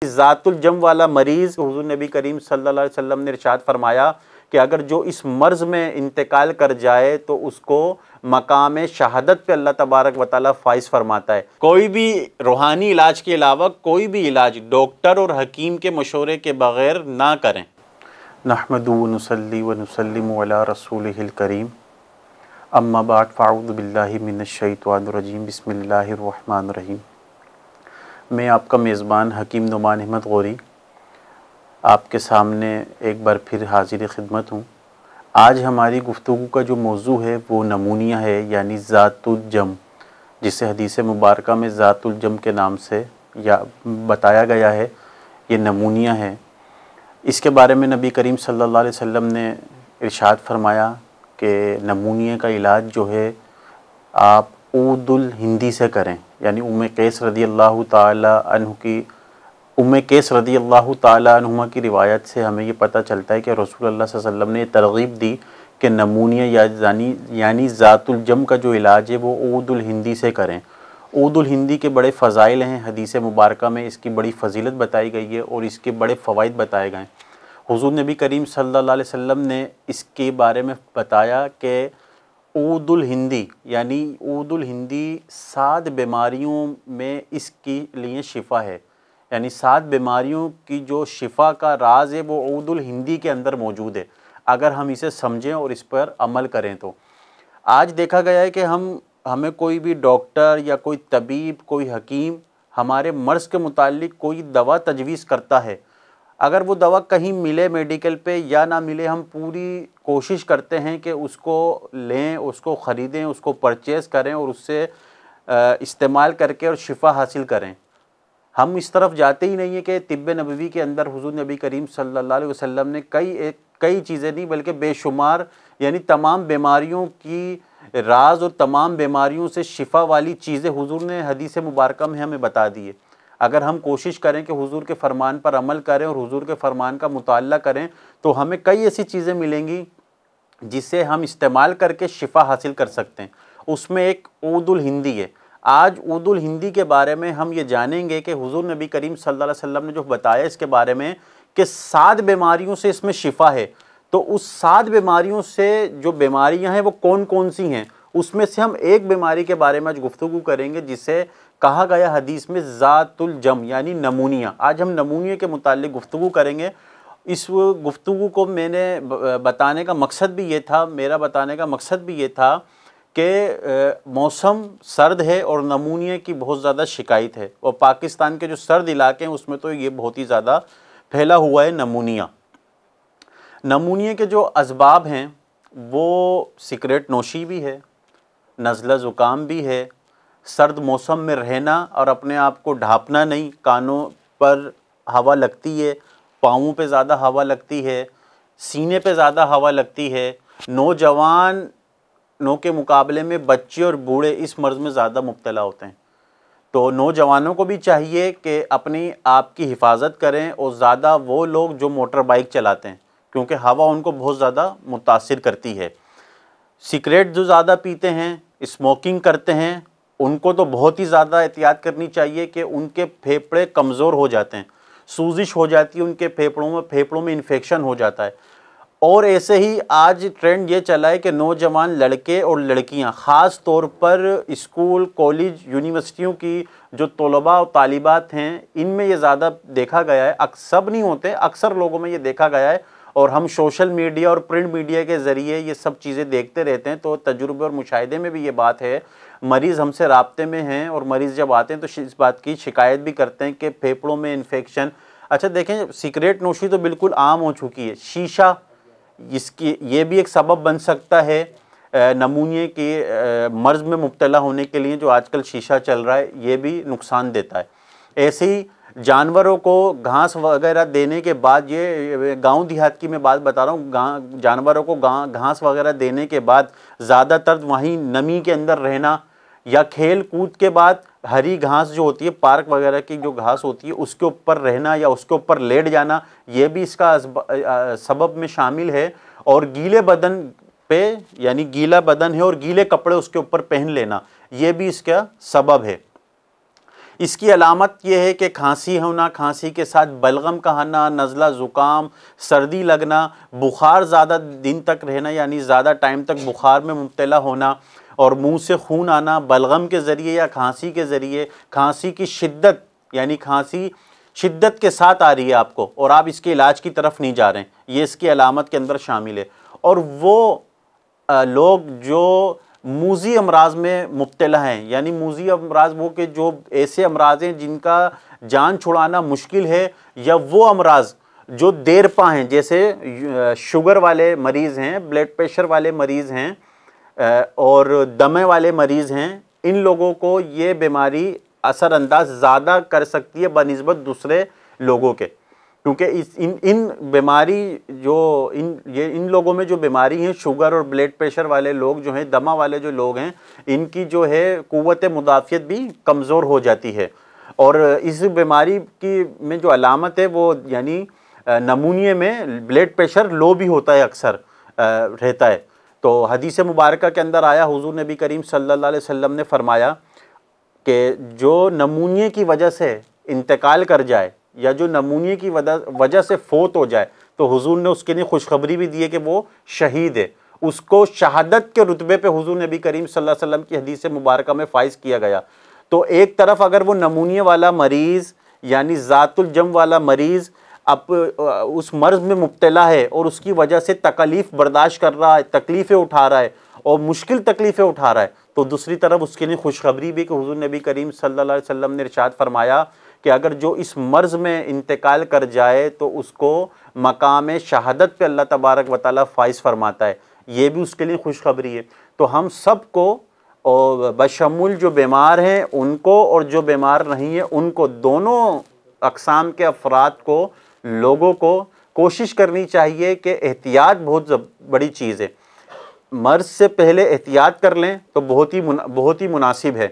कि ज़ातुल जम वाला मरीज़, हुज़ूर नबी करीम सल्लल्लाहु अलैहि वसल्लम ने इरशाद फरमाया कि अगर जो इस मर्ज़ में इंतकाल कर जाए तो उसको मकाम शहादत पे अल्लाह तबारक व तआला फाइज़ फरमाता है। कोई भी रूहानी इलाज के अलावा कोई भी इलाज डॉक्टर और हकीम के मशवरे के बग़ैर ना करें। नहमदु व नुसल्ली व नुसल्लिमु अला रसूलिहिल करीम, अम्मा बाद फ़अऊज़ु बिल्लाहि मिनश शैतानिर रजीम, बिस्मिल्लाहिर रहमानिर रहीम। मैं आपका मेज़बान हकीम नुमान अहमद गौरी आपके सामने एक बार फिर हाज़िर खिदमत हूँ। आज हमारी गुफ्तगू का जो मौजू है वो नमूनिया है, यानी ज़ातुल जम, जिसे हदीस मुबारका में ज़ातुल जम के नाम से या बताया गया है, ये नमूनिया है। इसके बारे में नबी करीम सल्लल्लाहु अलैहि वसल्लम ने इरशाद फरमाया कि नमूनिया का इलाज जो है आप ऊदुल हिंदी से करें, यानी उम्मे कैस रदी अल्लाह ताला अन्हु की उम्मे कैस रदी अल्लाह ताला अन्हुमा की रिवायत से हमें ये पता चलता है कि रसूल अल्लाह सल्लल्लाहु अलैहि वसल्लम ने तरगीब दी कि नमूनिया यानी ज़ातुल जम का जो इलाज है वो ऊदुल हिंदी से करें। ऊदुल हिंदी के बड़े फ़ज़ाइल हैं, हदीस मुबारका में इसकी बड़ी फ़जीलत बताई गई है और इसके बड़े फ़वाइद बताए गए हैं। हुज़ूर नबी करीम सल्लल्लाहु अलैहि वसल्लम ने इसके बारे में बताया कि ऊदुल हिंदी यानी ऊदुल हिंदी 7 बीमारियों में इसके लिए शिफ़ा है, यानी 7 बीमारियों की जो शिफ़ा का राज है वो ऊदुल हिंदी के अंदर मौजूद है, अगर हम इसे समझें और इस पर अमल करें तो। आज देखा गया है कि हमें कोई भी डॉक्टर या कोई तबीब, कोई हकीम हमारे मर्ज़ के मुतालिक कोई दवा तजवीज़ करता है, अगर वो दवा कहीं मिले मेडिकल पे या ना मिले, हम पूरी कोशिश करते हैं कि उसको लें, उसको ख़रीदें, उसको परचेज़ करें और उससे इस्तेमाल करके और शिफ़ा हासिल करें। हम इस तरफ जाते ही नहीं है कि तिब्ब नबवी के अंदर हुज़ूर नबी करीम सल्लल्लाहु अलैहि वसल्लम ने कई चीज़ें नहीं बल्कि बेशुमार, यानी तमाम बीमारियों की राज और तमाम बीमारियों से शिफा वाली चीज़ें हुज़ूर ने हदीस मुबारका में हमें बता दी है। अगर हम कोशिश करें कि हुज़ूर के फ़रमान पर अमल करें और हुज़ूर के फ़रमान का मुताला करें तो हमें कई ऐसी चीज़ें मिलेंगी जिसे हम इस्तेमाल करके शिफा हासिल कर सकते हैं। उसमें एक ऊदुल हिंदी है। आज ऊदुल हिंदी के बारे में हम ये जानेंगे कि हुज़ूर नबी करीम सल्लल्लाहु अलैहि वसल्लम ने जो बताया इसके बारे में कि 7 बीमारियों से इसमें शिफा है। तो उस 7 बीमारियों से जो बीमारियां हैं वो कौन कौन सी हैं, उसमें से हम एक बीमारी के बारे में आज गुफ्तगू करेंगे जिसे कहा गया हदीस में ज़ातुल जम यानी नमूनिया। आज हम नमूनिया के मुतालिक गुफ्तगू करेंगे। इस गुफ्तगू को मैंने बताने का मकसद भी ये था, मेरा बताने का मकसद भी ये था कि मौसम सर्द है और नमूनिया की बहुत ज़्यादा शिकायत है, और पाकिस्तान के जो सर्द इलाके हैं उसमें तो ये बहुत ही ज़्यादा फैला हुआ है नमूनिया। नमूनिया के जो असबाब हैं वो सिगरेट नोशी भी है, नज़ला ज़ुकाम भी है, सर्द मौसम में रहना और अपने आप को ढाँपना नहीं, कानों पर हवा लगती है, पाँवों पे ज़्यादा हवा लगती है, सीने पे ज़्यादा हवा लगती है। नौजवानों के मुकाबले में बच्चे और बूढ़े इस मर्ज़ में ज़्यादा मुब्तला होते हैं। तो नौजवानों को भी चाहिए कि अपनी आप की हिफाजत करें, और ज़्यादा वो लोग जो मोटर बाइक चलाते हैं क्योंकि हवा उनको बहुत ज़्यादा मुतासिर करती है। सिगरेट जो ज़्यादा पीते हैं, स्मोकिंग करते हैं, उनको तो बहुत ही ज़्यादा एहतियात करनी चाहिए कि उनके फेफड़े कमज़ोर हो जाते हैं, सूजिश हो जाती है उनके फेफड़ों में इन्फेक्शन हो जाता है। और ऐसे ही आज ट्रेंड ये चला है कि नौजवान लड़के और लड़कियां, ख़ास तौर पर स्कूल, कॉलेज, यूनिवर्सिटियों की जो तलबा और तालिबात हैं, इनमें ये ज़्यादा देखा गया है। सब नहीं होते, अक्सर लोगों में ये देखा गया है, और हम सोशल मीडिया और प्रिंट मीडिया के ज़रिए ये सब चीज़ें देखते रहते हैं। तो तजुर्बे और मुशाहिदे में भी ये बात है, मरीज़ हमसे राब्ते में हैं और मरीज़ जब आते हैं तो इस बात की शिकायत भी करते हैं कि फेफड़ों में इन्फेक्शन। अच्छा देखें, सिगरेट नोशी तो बिल्कुल आम हो चुकी है, शीशा इसकी ये भी एक सबब बन सकता है नमूनिया के मर्ज़ में मुब्तला होने के लिए। जो आजकल शीशा चल रहा है ये भी नुकसान देता है। ऐसे ही जानवरों को घास वगैरह देने के बाद, ये गांव देहात की मैं बात बता रहा हूँ, जानवरों को घास वगैरह देने के बाद ज़्यादातर वहीं नमी के अंदर रहना, या खेल कूद के बाद हरी घास जो होती है, पार्क वगैरह की जो घास होती है उसके ऊपर रहना या उसके ऊपर लेट जाना, ये भी इसका सबब में शामिल है। और गीले बदन पे, यानी गीला बदन है और गीले कपड़े उसके ऊपर पहन लेना, ये भी इसका सबब है। इसकी अलामत ये है कि खांसी होना, खांसी के साथ बलगम का आना, नज़ला ज़ुकाम, सर्दी लगना, बुखार ज़्यादा दिन तक रहना यानी ज़्यादा टाइम तक बुखार में मुब्तला होना, और मुंह से खून आना बलगम के ज़रिए या खांसी के ज़रिए, खांसी की शिद्दत यानी खांसी शिद्दत के साथ आ रही है आपको और आप इसके इलाज की तरफ नहीं जा रहे हैं, ये इसकी अलामत के अंदर शामिल है। और वो लोग जो मूज़ी अमराज में मुब्तला हैं, यानी मूज़ी अमराज वो के जो ऐसे अमराज हैं जिनका जान छुड़ाना मुश्किल है, या वो अमराज जो देर पा हैं, जैसे शुगर वाले मरीज़ हैं, ब्लड प्रेशर वाले मरीज़ हैं और दमे वाले मरीज़ हैं, इन लोगों को ये बीमारी असरअंदाज ज़्यादा कर सकती है बनिस्बत दूसरे लोगों के, क्योंकि इन बीमारी जो इन लोगों में जो बीमारी है, शुगर और ब्लड प्रेशर वाले लोग जो हैं, दमा वाले जो लोग हैं, इनकी जो है क़ुव्वत मुदाफ़ियत भी कमज़ोर हो जाती है। और इस बीमारी की में जो अलामत है वो यानी नमूनिए में ब्लड प्रेशर लो भी होता है, अक्सर रहता है। तो हदीस मुबारक के अंदर आया, हुज़ूर नबी करीम सल्लल्लाहु अलैहि वसल्लम ने फरमाया कि जो नमूनिए की वजह से इंतकाल कर जाए या जो नमूनिए की वजह से फोत हो जाए, तो हुजूर ने उसके लिए खुशखबरी भी दी है कि वो शहीद है, उसको शहादत के रुतबे पे हुजूर नबी करीम सल्लल्लाहु अलैहि वसल्लम की हदीस मुबारक में फाइज किया गया। तो एक तरफ अगर वो नमूनिए वाला मरीज़ यानी ज़ातुल जम वाला मरीज़ अब उस मर्ज़ में मुब्तला है और उसकी वजह से तकलीफ़ बर्दाश्त कर रहा है, तकलीफ़ें उठा रहा है और मुश्किल तकलीफ़ें उठा रहा है, तो दूसरी तरफ उसके लिए खुशखबरी भी कि हुजूर नबी करीम सल्लल्लाहु अलैहि वसल्लम ने इरशाद फरमाया कि अगर जो इस मर्ज़ में इंतकाल कर जाए तो उसको मकाम शहादत पे अल्लाह तबारक व तआला फाइज फरमाता है, ये भी उसके लिए खुशखबरी है। तो हम सबको और बशमुल जो बीमार हैं उनको और जो बीमार नहीं है उनको, दोनों अक़साम के अफराद को, लोगों को कोशिश करनी चाहिए कि एहतियात बहुत बड़ी चीज़ है, मर्ज़ से पहले एहतियात कर लें तो बहुत ही मुनासिब है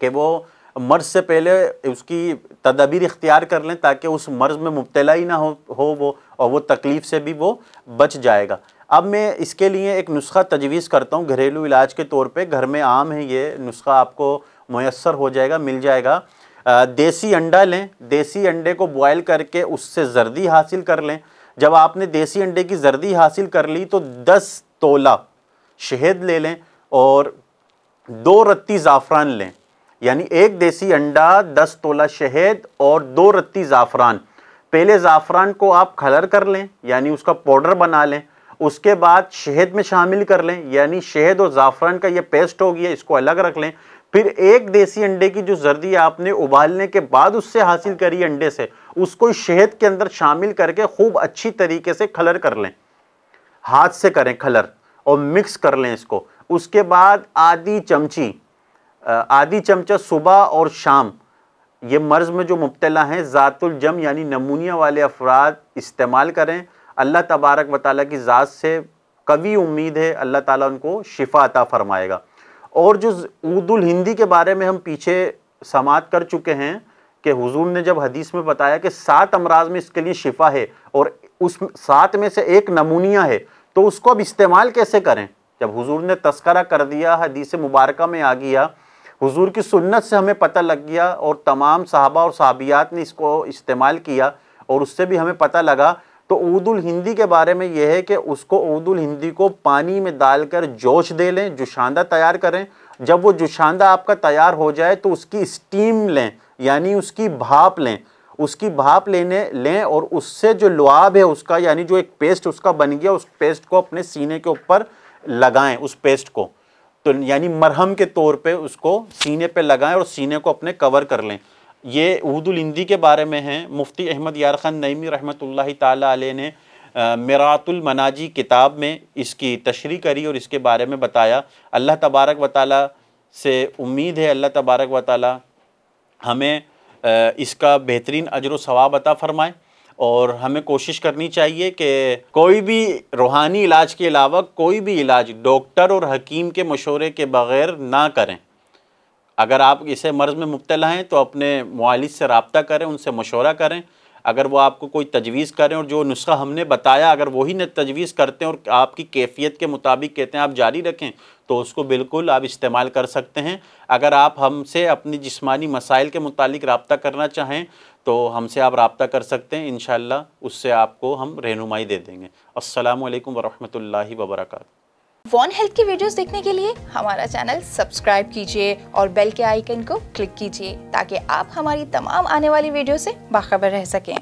कि वो मर्ज़ से पहले उसकी तदबीर इख्तियार कर लें ताकि उस मर्ज़ में मुब्तला ही ना हो वो, और वो तकलीफ़ से भी वो बच जाएगा। अब मैं इसके लिए एक नुस्खा तजवीज़ करता हूँ घरेलू इलाज के तौर पे, घर में आम है ये नुस्खा, आपको मुयस्सर हो जाएगा, मिल जाएगा। देसी अंडा लें, देसी अंडे को बॉयल करके उससे जर्दी हासिल कर लें। जब आपने देसी अंडे की जर्दी हासिल कर ली तो 10 तोला शहद ले लें और 2 रत्ती ज़ाफ़रान लें, यानी एक देसी अंडा, 10 तोला शहद और 2 रत्ती ज़ाफ़रान। पहले ज़ाफ़रान को आप कलर कर लें यानी उसका पाउडर बना लें, उसके बाद शहद में शामिल कर लें यानी शहद और ज़ाफ़रान का ये पेस्ट हो गया, इसको अलग रख लें। फिर एक देसी अंडे की जो जर्दी आपने उबालने के बाद उससे हासिल करी अंडे से, उसको शहद के अंदर शामिल करके खूब अच्छी तरीके से कलर कर लें, हाथ से करें कलर और मिक्स कर लें इसको। उसके बाद आधी चमचा सुबह और शाम ये मर्ज़ में जो मुब्तला हैं ज़ातुल जम यानी नमूनिया वाले अफराद इस्तेमाल करें। अल्लाह तबारक व तआला की ज़ात से कवी उम्मीद है अल्लाह ताला उनको शिफा अता फरमाएगा। और जो ऊदुल हिंदी के बारे में हम पीछे समात कर चुके हैं कि हुजूर ने जब हदीस में बताया कि 7 अमराज में इसके लिए शिफा है और उस 7 में से एक नमूनिया है, तो उसको अब इस्तेमाल कैसे करें। जब हुजूर ने तस्करा कर दिया, हदीस मुबारक में आ गया, हुजूर की सुन्नत से हमें पता लग गया और तमाम सहाबा और सहाबियात ने इसको इस्तेमाल किया और उससे भी हमें पता लगा, तो ऊदुल हिंदी के बारे में यह है कि उसको ऊदुल हिंदी को पानी में डालकर जोश दे लें, जुशांदा तैयार करें। जब वो जुशांदा आपका तैयार हो जाए तो उसकी स्टीम लें यानी उसकी भाप लें, उसकी भाप लें और उससे जो लुआब है उसका यानी जो एक पेस्ट उसका बन गया, उस पेस्ट को अपने सीने के ऊपर लगाएं, उस पेस्ट को तो यानी मरहम के तौर पे उसको सीने पे लगाएं और सीने को अपने कवर कर लें। ये ऊदुल हिंदी के बारे में हैं। मुफ्ती अहमद यार खान नईमी रहमतुल्लाहि ताला अलैह ने मिरातुल मनाजी किताब में इसकी तशरीह करी और इसके बारे में बताया। अल्लाह तबारक व तआला से उम्मीद है अल्लाह तबारक व तआला हमें इसका बेहतरीन अजर व सवाब अता फ़रमाए और हमें कोशिश करनी चाहिए कि कोई भी रूहानी इलाज के अलावा कोई भी इलाज डॉक्टर और हकीम के मशवरे के बग़ैर ना करें। अगर आप इसे मर्ज़ में मुब्तला हैं तो अपने मुआलिज से रब्ता करें, उनसे मशवरा करें। अगर वो आपको कोई तजवीज़ करें और जो नुस्खा हमने बताया अगर वही न तजवीज़ करते हैं और आपकी कैफियत के मुताबिक कहते हैं आप जारी रखें, तो उसको बिल्कुल आप इस्तेमाल कर सकते हैं। अगर आप हमसे अपनी जिस्मानी मसाइल के मुतालिक रब्ता करना चाहें तो हमसे आप रब्ता कर सकते हैं, इंशाअल्लाह उससे आपको हम रहनुमाई दे देंगे। अस्सलामु अलैकुम वरहमतुल्लाहि वबरकातुहू। वन हेल्थ की वीडियोस देखने के लिए हमारा चैनल सब्सक्राइब कीजिए और बेल के आइकन को क्लिक कीजिए ताकि आप हमारी तमाम आने वाली वीडियो से बाखबर रह सकें।